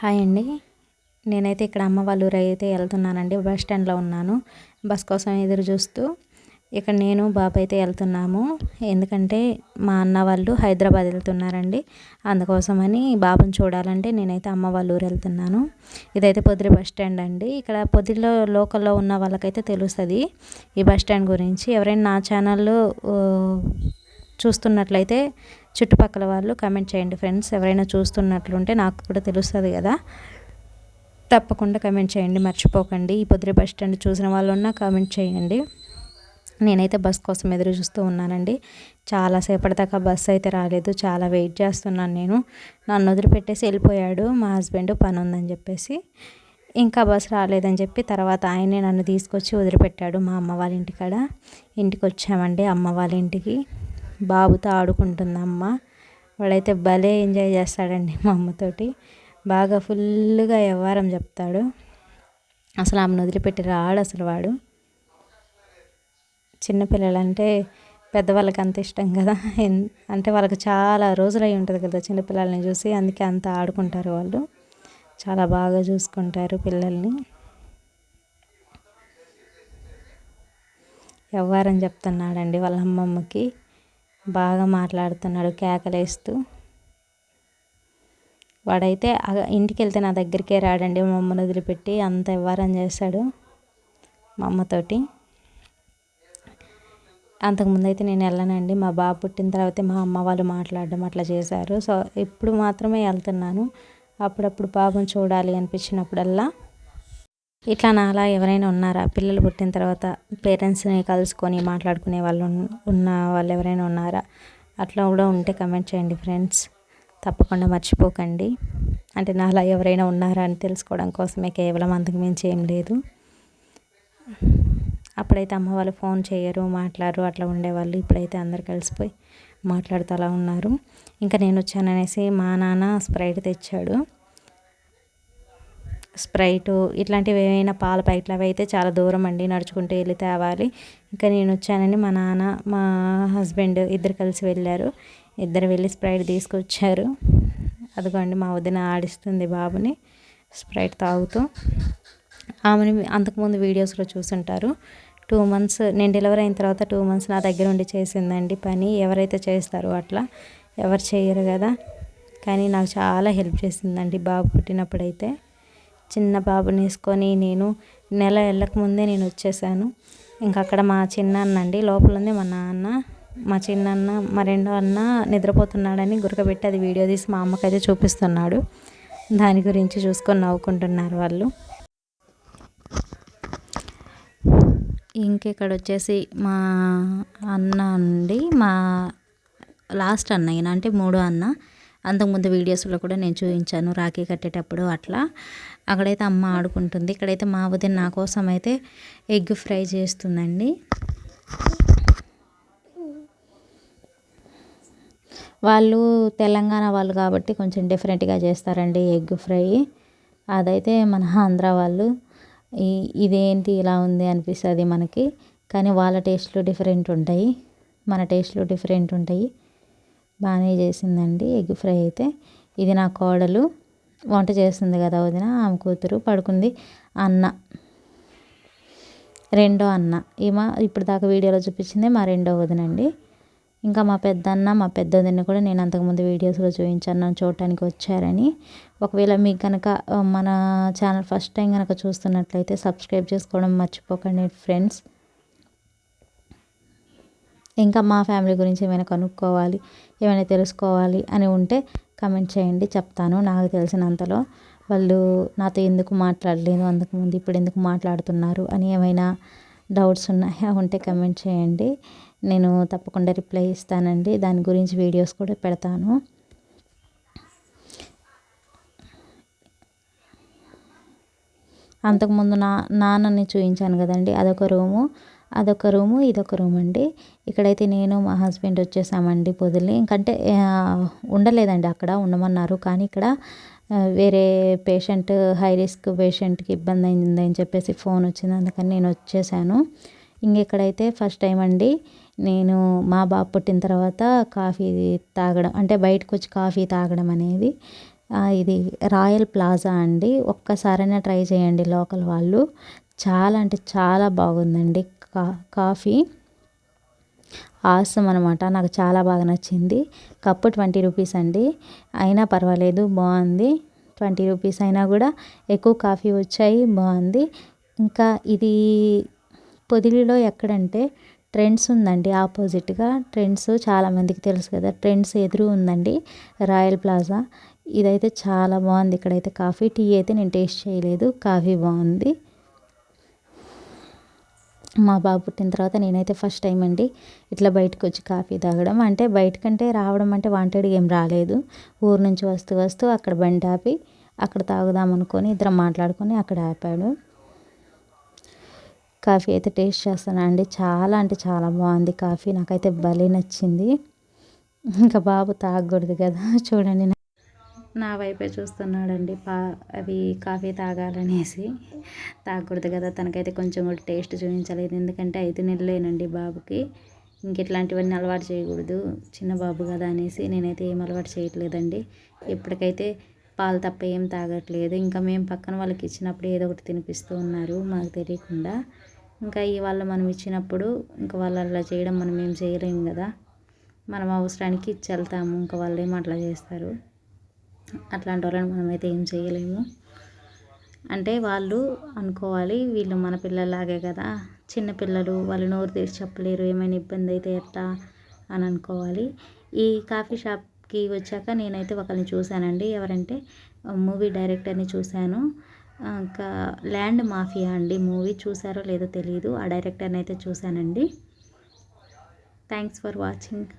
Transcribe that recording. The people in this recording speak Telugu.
హాయ్ అండి. నేనైతే ఇక్కడ అమ్మ వాళ్ళ ఊరైతే వెళ్తున్నానండి. బస్ స్టాండ్‌లో ఉన్నాను. బస్ కోసం ఎదురు చూస్తూ ఇక్కడ నేను, బాబు అయితే వెళ్తున్నాము. ఎందుకంటే మా అన్న వాళ్ళు హైదరాబాద్ వెళ్తున్నారండి. అందుకోసమని బాబుని చూడాలంటే నేనైతే అమ్మ వాళ్ళ ఊరు వెళ్తున్నాను. ఇదైతే పొదిలి బస్ స్టాండ్ అండి. ఇక్కడ పొదిలిలో లోకల్‌లో ఉన్న వాళ్ళకైతే తెలుస్తది ఈ బస్ స్టాండ్ గురించి. ఎవరైనా నా ఛానల్‌లో చూస్తున్నట్లయితే చుట్టుపక్కల వాళ్ళు కమెంట్ చేయండి ఫ్రెండ్స్. ఎవరైనా చూస్తున్నట్లుంటే నాకు కూడా తెలుస్తుంది కదా. తప్పకుండా కమెంట్ చేయండి, మర్చిపోకండి. ఈ పొదిలి బస్ స్టాండ్ చూసిన వాళ్ళు ఉన్నా కమెంట్ చేయండి. నేనైతే బస్ కోసం ఎదురు చూస్తూ ఉన్నానండి. చాలాసేపటి దాకా బస్సు అయితే రాలేదు. చాలా వెయిట్ చేస్తున్నాను నేను. నన్ను వదిలిపెట్టేసి వెళ్ళిపోయాడు మా హస్బెండ్, పని ఉందని చెప్పేసి. ఇంకా బస్సు రాలేదని చెప్పి తర్వాత ఆయనే నన్ను తీసుకొచ్చి వదిలిపెట్టాడు మా అమ్మ వాళ్ళ ఇంటికాడ. ఇంటికి వచ్చామండి, అమ్మ వాళ్ళ ఇంటికి. బాబుతో ఆడుకుంటుంది అమ్మ. వాడైతే భలే ఎంజాయ్ చేస్తాడండి మా అమ్మతోటి. బాగా ఫుల్గా వ్యవహారం చెప్తాడు. అసలు ఆమెను వదిలిపెట్టి రాడు అసలు వాడు. చిన్నపిల్లలంటే పెద్దవాళ్ళకి అంత ఇష్టం కదా. అంటే వాళ్ళకి చాలా రోజులై ఉంటుంది కదా చిన్నపిల్లల్ని చూసి. అందుకే అంత ఆడుకుంటారు వాళ్ళు. చాలా బాగా చూసుకుంటారు పిల్లల్ని. వ్యవహారం చెప్తున్నాడండి వాళ్ళ అమ్మమ్మకి. బాగా మాట్లాడుతున్నాడు కేకలేస్తూ. వాడైతే ఇంటికి వెళ్తే నా దగ్గరికే రాడండి. మా అమ్మని వదిలిపెట్టి అంత వ్యవహారం చేస్తాడు మా అమ్మతోటి. అంతకుముందు అయితే నేను వెళ్ళనండి. మా బాబు పుట్టిన తర్వాత మా అమ్మ వాళ్ళు మాట్లాడడం అట్లా చేశారు. సో ఇప్పుడు మాత్రమే వెళ్తున్నాను. అప్పుడప్పుడు బాబుని చూడాలి అనిపించినప్పుడల్లా. ఇట్లా నాలా ఎవరైనా ఉన్నారా? పిల్లలు పుట్టిన తర్వాత పేరెంట్స్ని కలుసుకొని మాట్లాడుకునే వాళ్ళు ఉన్న వాళ్ళు ఎవరైనా ఉన్నారా? అట్లా కూడా ఉంటే కమెంట్ చేయండి ఫ్రెండ్స్. తప్పకుండా మర్చిపోకండి. అంటే నాలా ఎవరైనా ఉన్నారా అని తెలుసుకోవడం కోసమే కేవలం, అంతకు మించి ఏం లేదు. అప్పుడైతే అమ్మ వాళ్ళు ఫోన్ చేయరు, మాట్లాడరు, అట్లా ఉండేవాళ్ళు. ఇప్పుడైతే అందరు కలిసిపోయి మాట్లాడుతూ అలా ఉన్నారు. ఇంకా నేను వచ్చాననేసి మా నాన్న స్ప్రైట్ తెచ్చాడు. స్ప్రైటు ఇట్లాంటివి ఏమైనా పాల ప్యాకెట్లు అవి అయితే చాలా దూరం అండి, నడుచుకుంటూ వెళ్ళి తేవాలి. ఇంకా నేను వచ్చానని మా నాన్న, మా హస్బెండ్ ఇద్దరు కలిసి వెళ్ళారు. ఇద్దరు వెళ్ళి స్ప్రైట్ తీసుకొచ్చారు. అదిగోండి మా వదిన ఆడిస్తుంది బాబుని స్ప్రైట్ తాగుతూ. ఆమెని అంతకుముందు వీడియోస్లో చూసుంటారు. 2 months నేను డెలివరీ అయిన తర్వాత 2 months నా దగ్గర ఉండి చేసిందండి పని. ఎవరైతే చేస్తారో అట్లా ఎవరు చేయరు కదా. కానీ నాకు చాలా హెల్ప్ చేసిందండి బాబు పుట్టినప్పుడైతే. చిన్న బాబుని వేసుకొని నేను నెల వెళ్ళకముందే నేను వచ్చేసాను. ఇంకా అక్కడ మా చిన్నాన్న అండి లోపల ఉంది. మా నాన్న, మా చిన్నాన్న, మా రెండో అన్న నిద్రపోతున్నాడని గురకబెట్టి అది వీడియో తీసి మా అమ్మకైతే చూపిస్తున్నాడు. దాని గురించి చూసుకొని నవ్వుకుంటున్నారు వాళ్ళు. ఇంకెక్కడ వచ్చేసి మా అన్న అండి, మా లాస్ట్ అన్నయ్య అంటే మూడో అన్న. అంతకుముందు వీడియోస్లో కూడా నేను చూపించాను రాఖీ కట్టేటప్పుడు అట్లా. అక్కడైతే అమ్మ ఆడుకుంటుంది. ఇక్కడైతే మా వదిన నా కోసం అయితే ఎగ్ ఫ్రై చేస్తుందండి. వాళ్ళు తెలంగాణ వాళ్ళు కాబట్టి కొంచెం డిఫరెంట్గా చేస్తారండి ఎగ్ ఫ్రై. అదైతే మన ఆంధ్ర వాళ్ళు ఇదేంటి ఇలా ఉంది అనిపిస్తుంది మనకి. కానీ వాళ్ళ టేస్ట్లు డిఫరెంట్ ఉంటాయి, మన టేస్ట్లు డిఫరెంట్ ఉంటాయి. బాగానే చేసిందండి ఎగ్ ఫ్రై అయితే. ఇది నా కోడలు వంట చేస్తుంది కదా వదిన, ఆమె కూతురు పడుకుంది. అన్న, రెండో అన్న, ఈమె ఇప్పుడు దాకా వీడియోలో చూపించింది మా రెండో వదినండి. ఇంకా మా పెద్దన్న, మా పెద్ద వదిన కూడా నేను అంతకుముందు వీడియోస్లో చూపించాను నన్ను చూడటానికి వచ్చారని. ఒకవేళ మీకు కనుక మన ఛానల్ ఫస్ట్ టైం కనుక చూస్తున్నట్లయితే సబ్స్క్రైబ్ చేసుకోవడం మర్చిపోకండి ఫ్రెండ్స్. ఇంకా మా ఫ్యామిలీ గురించి ఏమైనా కనుక్కోవాలి, ఏమైనా తెలుసుకోవాలి అని ఉంటే కమెంట్ చేయండి, చెప్తాను నాకు తెలిసినంతలో. వాళ్ళు నాతో ఎందుకు మాట్లాడలేదు అంతకుముందు, ఇప్పుడు ఎందుకు మాట్లాడుతున్నారు అని ఏమైనా డౌట్స్ ఉన్నాయా ఉంటే కమెంట్ చేయండి. నేను తప్పకుండా రిప్లై ఇస్తానండి. దాని గురించి వీడియోస్ కూడా పెడతాను. అంతకుముందు నాన్నని చూపించాను కదండి, అదొక రూము, ఇదొక రూమ్ అండి. ఇక్కడైతే నేను మా హస్బెండ్ వచ్చేసామండి పొదిలి. ఇంకంటే ఉండలేదండి, అక్కడ ఉండమన్నారు. కానీ ఇక్కడ వేరే పేషెంట్, హై రిస్క్ పేషెంట్కి ఇబ్బంది అయిందని చెప్పేసి ఫోన్ వచ్చింది, అందుకని నేను వచ్చేసాను. ఇంకెక్కడైతే ఫస్ట్ టైం అండి నేను మా బాబు పుట్టిన తర్వాత కాఫీ తాగడం, అంటే బయటకు వచ్చి కాఫీ తాగడం అనేది. ఇది రాయల్ ప్లాజా అండి. ఒక్కసారైనా ట్రై చేయండి లోకల్ వాళ్ళు. చాలా అంటే చాలా బాగుందండి కాఫీ. ఆసమ్ అనమాట. నాకు చాలా బాగా నచ్చింది. కప్పు 20 రూపీస్ అండి. అయినా పర్వాలేదు, బాగుంది. 20 రూపీస్ అయినా కూడా ఎక్కువ కాఫీ వచ్చాయి, బాగుంది. ఇంకా ఇది పొదిలిలో ఎక్కడంటే ట్రెండ్స్ ఉందండి, ఆపోజిట్గా. ట్రెండ్స్ చాలామందికి తెలుసు కదా, ట్రెండ్స్ ఎదురు ఉందండి రాయల్ ప్లాజా. ఇదైతే చాలా బాగుంది. ఇక్కడైతే కాఫీ, టీ అయితే నేను టేస్ట్ చేయలేదు. కాఫీ బాగుంది. మా బాబు పుట్టిన తర్వాత నేనైతే ఫస్ట్ టైం అండి ఇట్లా బయటకు వచ్చి కాఫీ తాగడం. అంటే బయటకంటే రావడం అంటే వాంటెడ్గా ఏం రాలేదు. ఊరు నుంచి వస్తూ వస్తూ అక్కడ బండి ఆపి అక్కడ తాగుదాం అనుకొని ఇద్దరం మాట్లాడుకొని అక్కడ ఆపాడు. కాఫీ అయితే టేస్ట్ చేస్తాను అండి. చాలా అంటే చాలా బాగుంది కాఫీ. నాకైతే భలే నచ్చింది. ఇంకా బాబు తాగకూడదు కదా, చూడండి నా వైపే చూస్తున్నాడండి. అవి కాఫీ తాగాలనేసి. తాగకూడదు కదా, తనకైతే కొంచెం కూడా టేస్ట్ చూపించలేదు. ఎందుకంటే 5 నెలలేనండి బాబుకి. ఇంక ఇట్లాంటివన్నీ అలవాటు చేయకూడదు, చిన్న బాబు కదా అనేసి నేనైతే ఏం అలవాటు చేయట్లేదండి. ఇప్పటికైతే పాలు తప్ప ఏం తాగట్లేదు. ఇంకా మేము పక్కన వాళ్ళకి ఇచ్చినప్పుడు ఏదో ఒకటి తినిపిస్తూ ఉన్నారు మాకు తెలియకుండా. ఇంకా ఇవాళ మనం ఇచ్చినప్పుడు ఇంకా వాళ్ళు అలా చేయడం మనం ఏం చేయలేము కదా. మనం అవసరానికి ఇచ్చి వెళ్తాము, ఇంకా వాళ్ళు ఏమో అట్లా చేస్తారు. అట్లాంటి వాళ్ళని మనమైతే ఏం చేయలేము. అంటే వాళ్ళు అనుకోవాలి వీళ్ళు మన పిల్లలాగే కదా, చిన్నపిల్లలు, వాళ్ళు నోరు తెరిచి చెప్పలేరు, ఏమైనా ఇబ్బంది అయితే ఎట్లా అని అనుకోవాలి. ఈ కాఫీ షాప్కి వచ్చాక నేనైతే ఒకరిని చూశానండి. ఎవరంటే మూవీ డైరెక్టర్ని చూశాను. ఇంకా ల్యాండ్ మాఫియా అండి మూవీ. చూసారో లేదో తెలియదు. ఆ డైరెక్టర్ని అయితే చూశానండి. Thanks for watching.